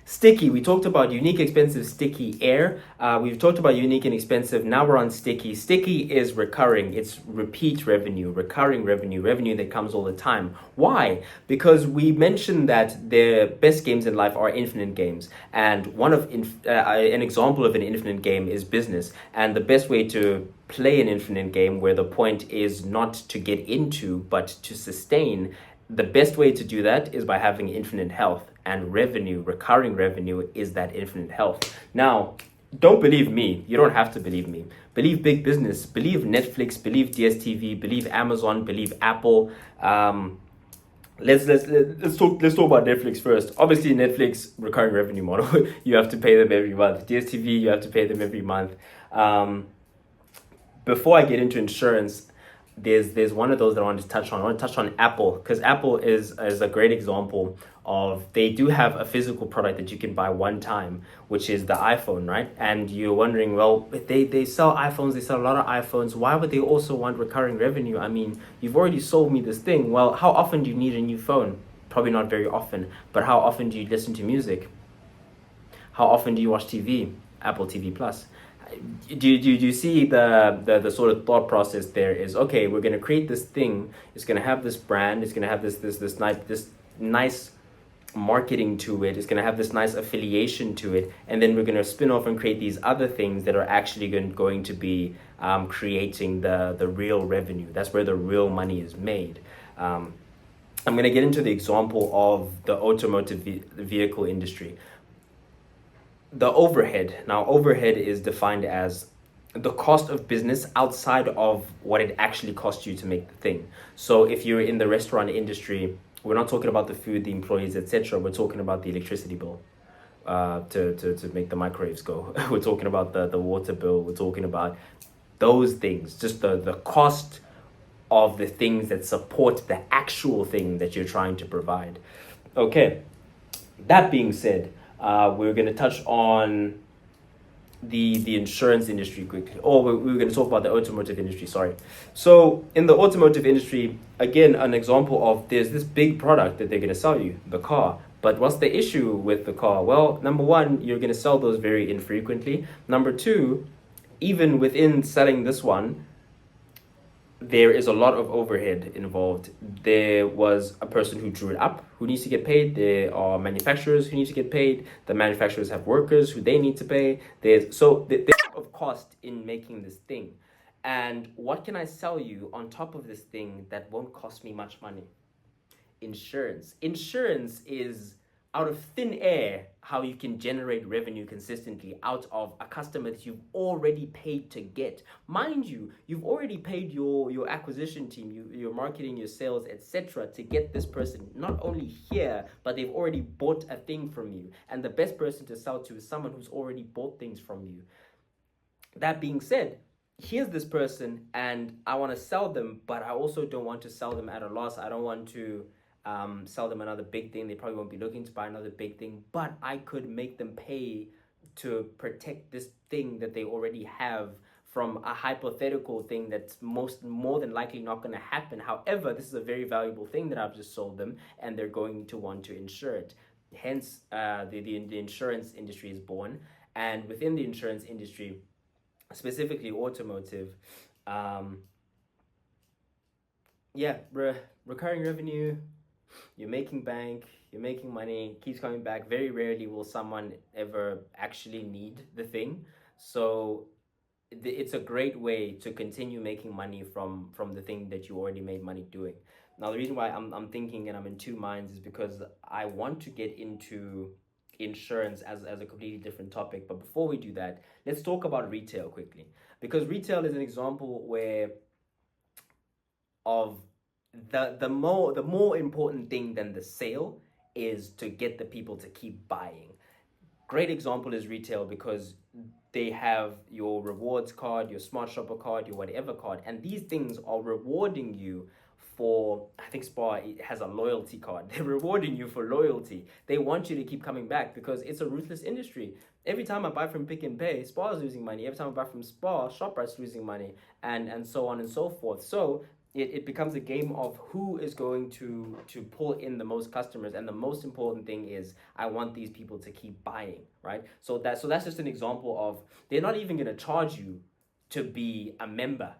Sticky. We talked about unique, expensive, sticky air. We've talked about unique and expensive. Now we're on sticky. Sticky is recurring. It's repeat revenue, recurring revenue, revenue that comes all the time. Why? Because we mentioned that the best games in life are infinite games, and an example of an infinite game is business. And the best way to play an infinite game, where the point is not to get into but to sustain, the best way to do that is by having infinite health, and revenue, recurring revenue, is that infinite health. Now, don't believe me. You don't have to believe me. Believe big business. Believe Netflix. Believe DSTV. Believe Amazon. Believe Apple. Let's talk about Netflix first. Obviously, Netflix recurring revenue model. You have to pay them every month. DSTV, you have to pay them every month. Before I get into insurance, there's one of those that I want to touch on. I want to touch on Apple, because Apple is a great example of, they do have a physical product that you can buy one time, which is the iPhone, right? And you're wondering, well, they sell iPhones, they sell a lot of iPhones. Why would they also want recurring revenue? I mean, you've already sold me this thing. Well, how often do you need a new phone? Probably not very often. But how often do you listen to music? How often do you watch TV? Apple TV Plus. Do you see the sort of thought process there is, okay, we're going to create this thing, it's going to have this brand, it's going to have this nice marketing to it, it's going to have this nice affiliation to it, and then we're going to spin off and create these other things that are actually going to be creating the real revenue. That's where the real money is made. I'm going to get into the example of the automotive vehicle industry. The overhead. Now, overhead is defined as the cost of business outside of what it actually costs you to make the thing. So if you're in the restaurant industry, we're not talking about the food, the employees, etc. We're talking about the electricity bill to make the microwaves go. We're talking about the water bill. We're talking about those things, just the cost of the things that support the actual thing that you're trying to provide. Okay, that being said, we're going to touch on the insurance industry quickly. Or we're going to talk about the automotive industry, sorry. So in the automotive industry, again, an example of, there's this big product that they're going to sell you, the car. But what's the issue with the car? Well, number one, you're going to sell those very infrequently. Number two, even within selling this one, there is a lot of overhead involved. There was a person who drew it up who needs to get paid. There are manufacturers who need to get paid. The manufacturers have workers who they need to pay. There's a lot of cost in making this thing. And what can I sell you on top of this thing that won't cost me much money? Insurance. Insurance is out of thin air how you can generate revenue consistently out of a customer that you've already paid to get. Mind you, you've already paid your acquisition team, your marketing, your sales, etc. to get this person not only here, but they've already bought a thing from you. And the best person to sell to is someone who's already bought things from you. That being said, here's this person and I want to sell them, but I also don't want to sell them at a loss. I don't want to sell them another big thing. They probably won't be looking to buy another big thing, but I could make them pay to protect this thing that they already have from a hypothetical thing that's more than likely not going to happen. However, this is a very valuable thing that I've just sold them, and they're going to want to insure it. Hence, the insurance industry is born. And within the insurance industry, specifically automotive, recurring revenue, you're making bank, you're making money, keeps coming back. Very rarely will someone ever actually need the thing. So it's a great way to continue making money from the thing that you already made money doing. Now, the reason why I'm thinking and I'm in two minds is because I want to get into insurance as a completely different topic. But before we do that, let's talk about retail quickly, because retail is an example where of the more important thing than the sale is to get the people to keep buying. Great example is retail, because they have your rewards card, your smart shopper card, your whatever card, and these things are rewarding you for, I think Spar has a loyalty card. They're rewarding you for loyalty. They want you to keep coming back because it's a ruthless industry. Every time I buy from Pick n Pay, Spar is losing money. Every time I buy from Spar, ShopRite's losing money, and so on and so forth. So it becomes a game of who is going to pull in the most customers, and the most important thing is I want these people to keep buying, right? So that's just an example of they're not even going to charge you to be a member,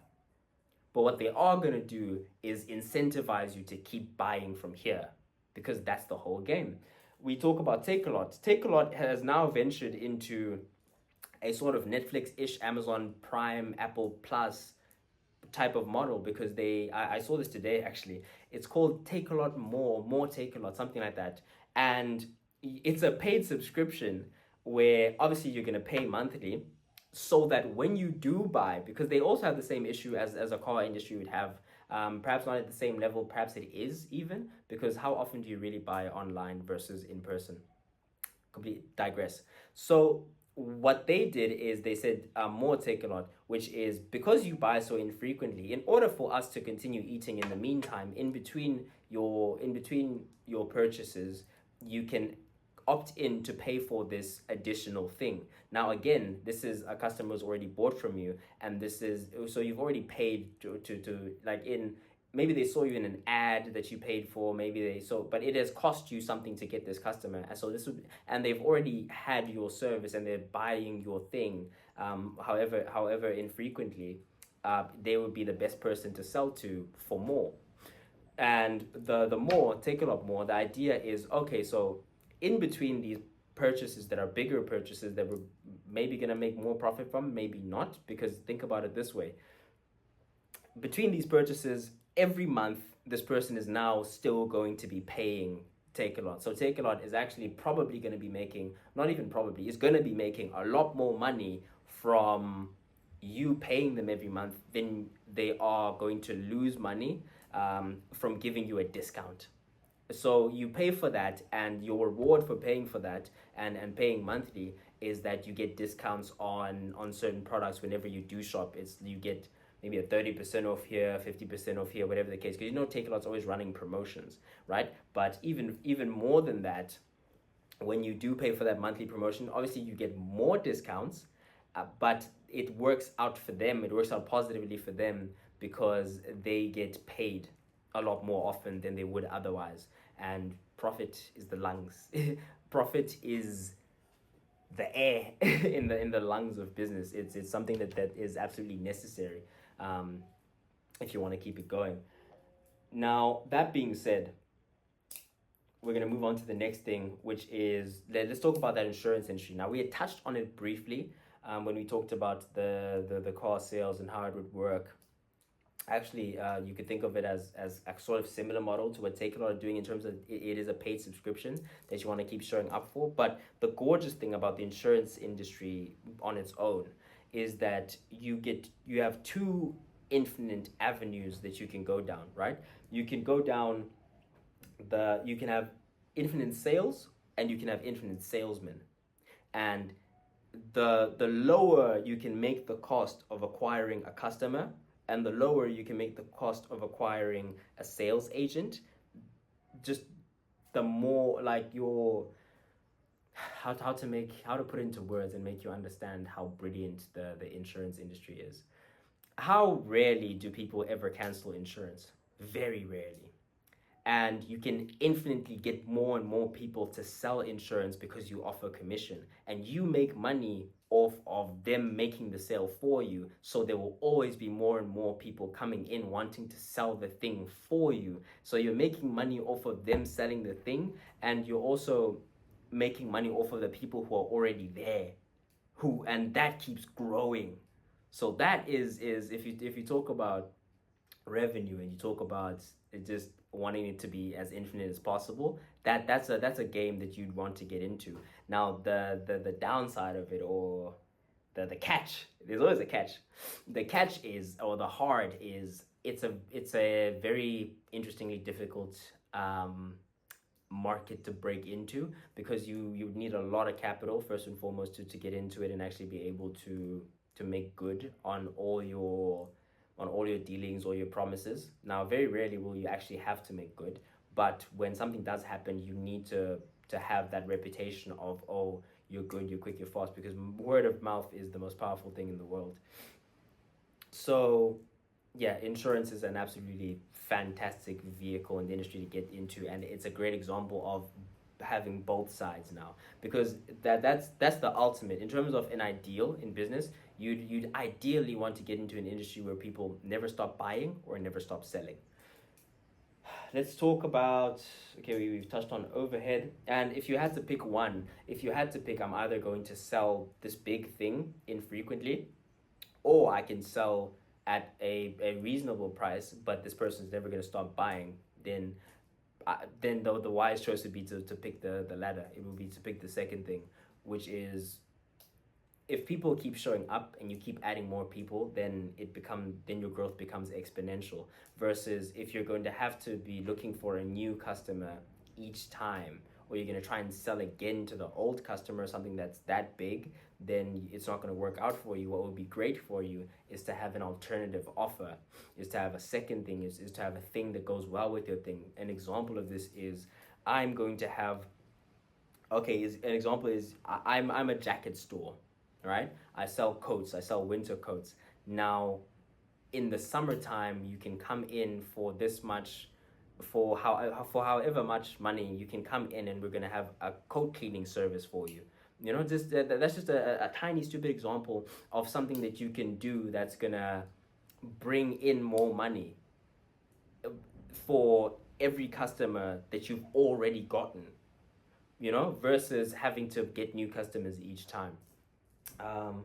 but what they are going to do is incentivize you to keep buying from here, because that's the whole game. We talk about Takealot. Takealot has now ventured into a sort of Netflix-ish, Amazon Prime, Apple Plus type of model, because I saw this today actually. It's called Takealot More Takealot, something like that. And it's a paid subscription where obviously you're going to pay monthly, so that when you do buy, because they also have the same issue as a car industry would have, perhaps not at the same level, perhaps it is even, because how often do you really buy online versus in person? Complete digress. So what they did is they said more Takealot, which is because you buy so infrequently, in order for us to continue eating in the meantime, in between your purchases, you can opt in to pay for this additional thing. Now again, this is a customer who's already bought from you, and this is so you've already paid to like in, maybe they saw you in an ad that you paid for, maybe they saw, but it has cost you something to get this customer, and so this would, and they've already had your service and they're buying your thing, however infrequently, they would be the best person to sell to for more. And the more Takealot More, the idea is, okay, so in between these purchases that are bigger purchases that we're maybe going to make more profit from, maybe not, because think about it this way: between these purchases, every month this person is now still going to be paying Takealot. So Takealot is actually probably going to be making, not even probably, is going to be making a lot more money from you paying them every month than they are going to lose money from giving you a discount. So you pay for that, and your reward for paying for that and paying monthly is that you get discounts on certain products whenever you do shop. It's you get maybe a 30% off here, 50% off here, whatever the case, because Takealot's always running promotions, right? But even more than that, when you do pay for that monthly promotion, obviously you get more discounts, but it works out for them. It works out positively for them because they get paid a lot more often than they would otherwise. And profit is the lungs. Profit is the air in the lungs of business. It's something that is absolutely necessary, if you want to keep it going. Now, that being said, we're going to move on to the next thing, which is, let's talk about that insurance industry. Now, we had touched on it briefly when we talked about the car sales and how it would work. Actually, you could think of it as a sort of similar model to what Takealot are doing, in terms of it is a paid subscription that you want to keep showing up for. But the gorgeous thing about the insurance industry on its own is that you have two infinite avenues that you can go down, right? You can go down you can have infinite sales, and you can have infinite salesmen. And the lower you can make the cost of acquiring a customer, and the lower you can make the cost of acquiring a sales agent, just the more like your how to put it into words and make you understand how brilliant the insurance industry is. How rarely do people ever cancel insurance? Very rarely. And you can infinitely get more and more people to sell insurance because you offer commission, and you make money off of them making the sale for you. So there will always be more and more people coming in wanting to sell the thing for you. So you're making money off of them selling the thing, and you're also making money off of the people who are already there, and that keeps growing. So that is if you talk about revenue, and you talk about it just wanting it to be as infinite as possible, that's a game that you'd want to get into. Now the downside of it, or the catch, there's always a catch. The catch is, or the hard is, it's a very interestingly difficult market to break into, because you need a lot of capital first and foremost to get into it and actually be able to make good on all your dealings or your promises. Now, very rarely will you actually have to make good, but when something does happen, you need to have that reputation of, oh, you're good, you're quick, you're fast, because word of mouth is the most powerful thing in the world. So yeah, insurance is an absolutely fantastic vehicle in the industry to get into, and it's a great example of having both sides now, because that's the ultimate in terms of an ideal in business. You'd ideally want to get into an industry where people never stop buying or never stop selling. Let's talk about, okay, we've touched on overhead, and if you had to pick one, if you had to pick, I'm either going to sell this big thing infrequently, or I can sell at a reasonable price, but this person's never going to stop buying, then the wise choice would be to pick the latter. It would be to pick the second thing, which is, if people keep showing up and you keep adding more people, then your growth becomes exponential. Versus if you're going to have to be looking for a new customer each time, or you're going to try and sell again to the old customer something that's that big, then it's not going to work out for you. What would be great for you is to have an alternative offer, is to have a second thing, is to have a thing that goes well with your thing. An example of this is, I'm going to have, okay, is an example is, I'm a jacket store, right? I sell coats, I sell winter coats. Now, in the summertime, you can come in for this much, for however much money. You can come in and we're gonna have a coat cleaning service for you. You know, just that's just a tiny stupid example of something that you can do that's gonna bring in more money for every customer that you've already gotten, you know, versus having to get new customers each time. Um,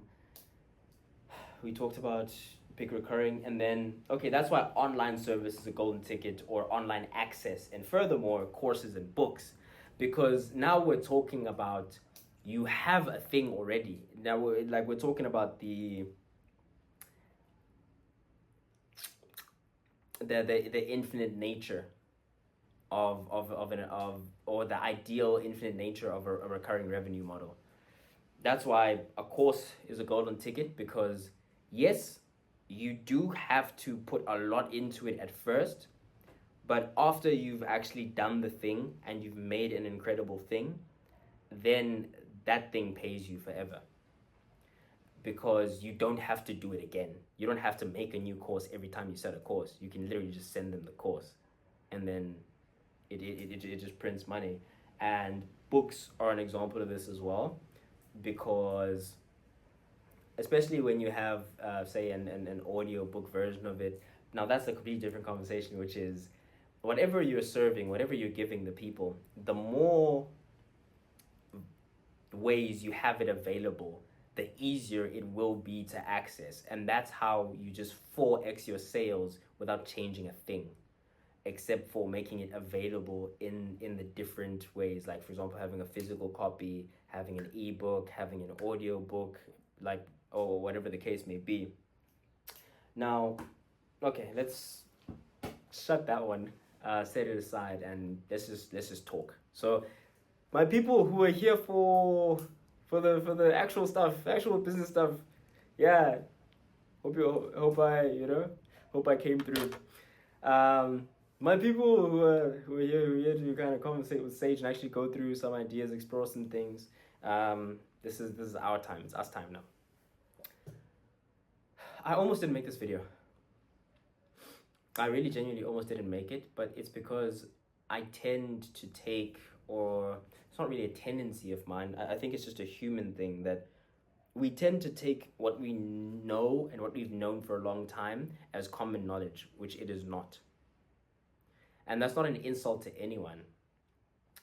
we talked about big recurring, and then, okay, that's why online service is a golden ticket, or online access, and furthermore, courses and books, because now we're talking about, you have a thing already. Now we're talking about the infinite nature of or the ideal infinite nature of a recurring revenue model. That's why a course is a golden ticket, because yes, you do have to put a lot into it at first, but after you've actually done the thing and you've made an incredible thing, then that thing pays you forever, because you don't have to do it again. You don't have to make a new course every time you set a course. You can literally just send them the course, and then it just prints money. And books are an example of this as well, because especially when you have say an audio book version of it, now that's a completely different conversation, which is, whatever you're serving, whatever you're giving the people, the more ways you have it available, the easier it will be to access. And that's how you just 4x your sales without changing a thing, except for making it available in the different ways. Like, for example, having a physical copy, having an ebook, having an audio book, like, or whatever the case may be. Now, okay, let's shut that one, set it aside, and let's just talk. So, my people who are here for the actual stuff, actual business stuff, yeah. Hope I came through. My people who are here to kind of conversate with Sage and actually go through some ideas, explore some things. This is our time. It's us time now. I almost didn't make this video. I really genuinely almost didn't make it, but it's because I tend to take, or it's not really a tendency of mine, I think it's just a human thing, that we tend to take what we know and what we've known for a long time as common knowledge, which it is not. And that's not an insult to anyone.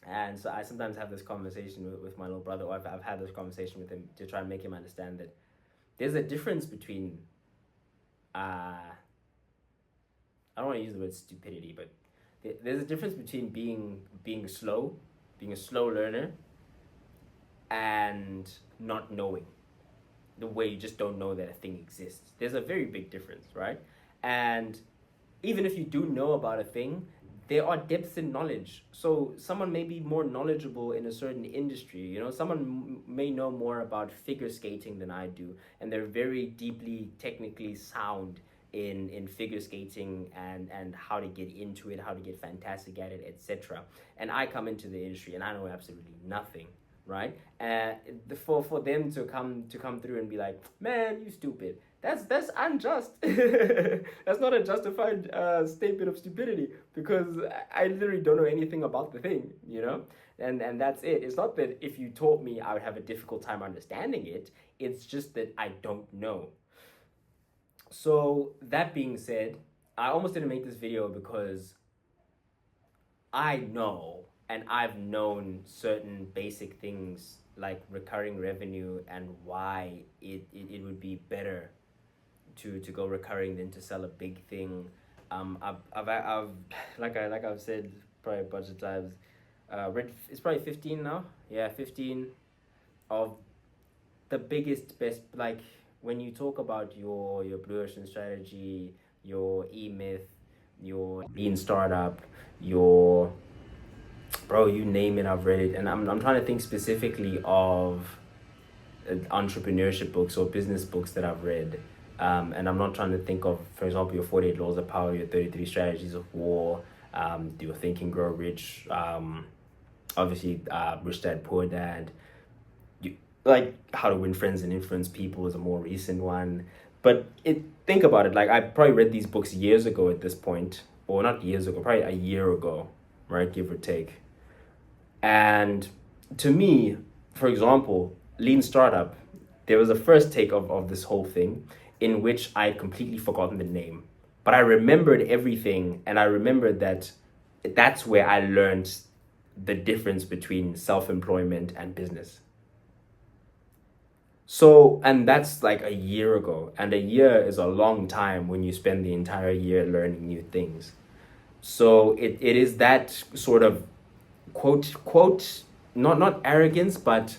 And so I sometimes have this conversation with my little brother, or I've had this conversation with him to try and make him understand that there's a difference between, I don't want to use the word stupidity, but there's a difference between being slow, being a slow learner, and not knowing, the way you just don't know that a thing exists. There's a very big difference, right? And even if you do know about a thing, there are depths in knowledge. So someone may be more knowledgeable in a certain industry. You know, someone may know more about figure skating than I do, and they're very deeply technically sound in figure skating and how to get into it, how to get fantastic at it, etc. And I come into the industry and I know absolutely nothing, right? For them to come through and be like, man, you stupid, That's unjust. That's not a justified statement of stupidity, because I literally don't know anything about the thing, you know? And that's it. It's not that if you taught me I would have a difficult time understanding it. It's just that I don't know. So that being said, I almost didn't make this video because I know and I've known certain basic things like recurring revenue and why it would be better to go recurring than to sell a big thing. I've like I've said probably a bunch of times. Read, it's probably 15 now. Yeah, 15 of the biggest best, like when you talk about your blue ocean strategy, your E-Myth, your lean startup, your bro, you name it, I've read it. And I'm trying to think specifically of entrepreneurship books or business books that I've read. And I'm not trying to think of, for example, your 48 Laws of Power, your 33 Strategies of War, your Think and Grow Rich, obviously, Rich Dad, Poor Dad. You, like How to Win Friends and Influence People is a more recent one. But think about it, like I probably read these books years ago at this point, or not years ago, probably a year ago, right, give or take. And to me, for example, Lean Startup, there was a first take of this whole thing in which I had completely forgotten the name. But I remembered everything, and I remembered that that's where I learned the difference between self-employment and business. So, and that's like a year ago, and a year is a long time when you spend the entire year learning new things. So it is that sort of quote, not arrogance, but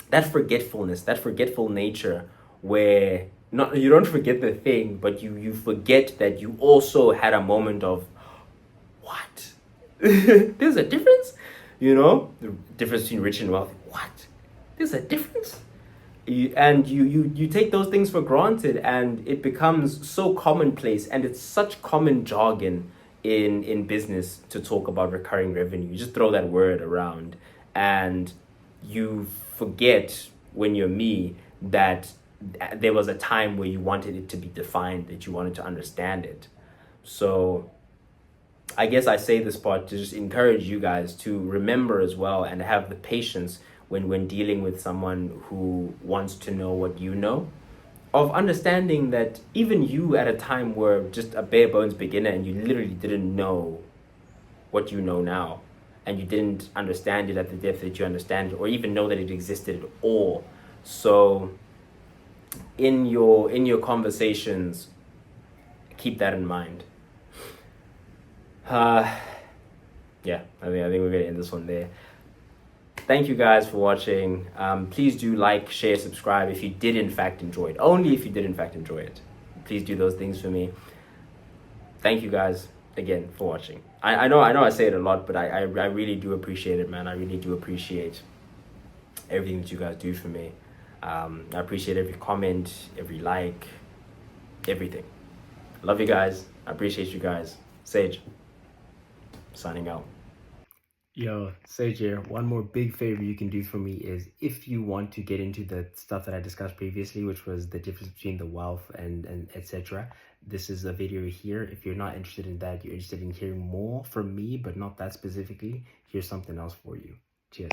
that forgetfulness, that forgetful nature, where not you don't forget the thing, but you forget that you also had a moment of what? There's a difference, the difference between rich and wealthy. What? There's a difference. You take those things for granted, and it becomes so commonplace, and it's such common jargon in business to talk about recurring revenue. You just throw that word around, and you forget, when you're me, that there was a time where you wanted it to be defined, that you wanted to understand it. So I guess I say this part to just encourage you guys to remember as well, and have the patience when dealing with someone who wants to know what you know, of understanding that even you at a time were just a bare bones beginner, and you literally didn't know what you know now, and you didn't understand it at the depth that you understand it, or even know that it existed at all. So in your conversations, keep that in mind. Yeah, I think we're gonna end this one there. Thank you guys for watching. Please do like, share, subscribe if you did in fact enjoy it. Only if you did in fact enjoy it. Please do those things for me. Thank you guys again for watching. I know I say it a lot, but I really do appreciate it, man. I really do appreciate everything that you guys do for me. I appreciate every comment, every like, everything. Love you guys. I appreciate you guys. Sage, signing out. Yo, Sage here. One more big favor you can do for me is, if you want to get into the stuff that I discussed previously, which was the difference between the wealth and etc. This is a video here. If you're not interested in that, you're interested in hearing more from me, but not that specifically, here's something else for you. Cheers.